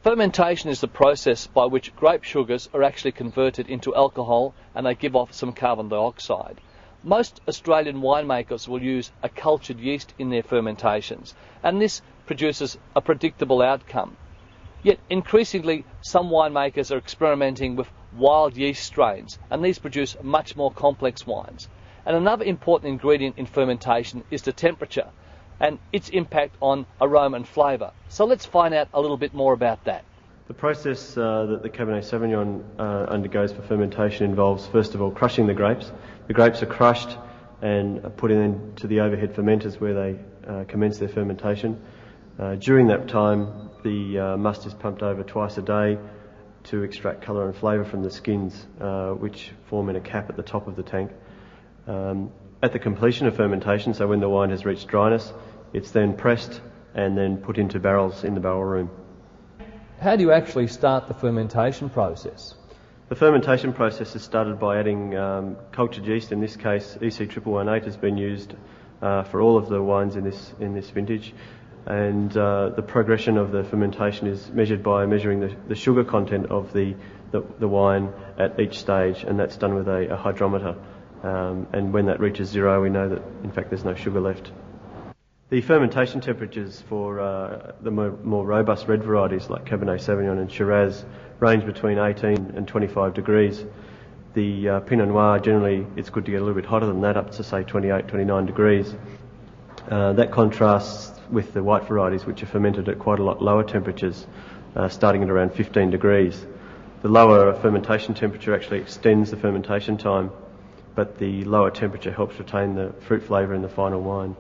Fermentation is the process by which grape sugars are actually converted into alcohol and they give off some carbon dioxide. Most Australian winemakers will use a cultured yeast in their fermentations, and this produces a predictable outcome. Yet increasingly some winemakers are experimenting with wild yeast strains, and these produce much more complex wines. And another important ingredient in fermentation is the temperature and its impact on aroma and flavour. So let's find out a little bit more about that. The process that the Cabernet Sauvignon undergoes for fermentation involves, first of all, crushing the grapes. The grapes are crushed and put into the overhead fermenters where they commence their fermentation. During that time, the must is pumped over twice a day to extract colour and flavour from the skins, which form in a cap at the top of the tank. At the completion of fermentation, so when the wine has reached dryness, it's then pressed and then put into barrels in the barrel room. How do you actually start the fermentation process? The fermentation process is started by adding cultured yeast. In this case, EC1118 has been used for all of the wines in this vintage, and the progression of the fermentation is measured by measuring the sugar content of the wine at each stage, and that's done with a hydrometer. And when that reaches zero, we know that in fact there's no sugar left. The fermentation temperatures for the more robust red varieties like Cabernet Sauvignon and Shiraz range between 18 and 25 degrees. The Pinot Noir, generally it's good to get a little bit hotter than that, up to say 28, 29 degrees. That contrasts with the white varieties, which are fermented at quite a lot lower temperatures, starting at around 15 degrees. The lower fermentation temperature actually extends the fermentation time, but the lower temperature helps retain the fruit flavour in the final wine.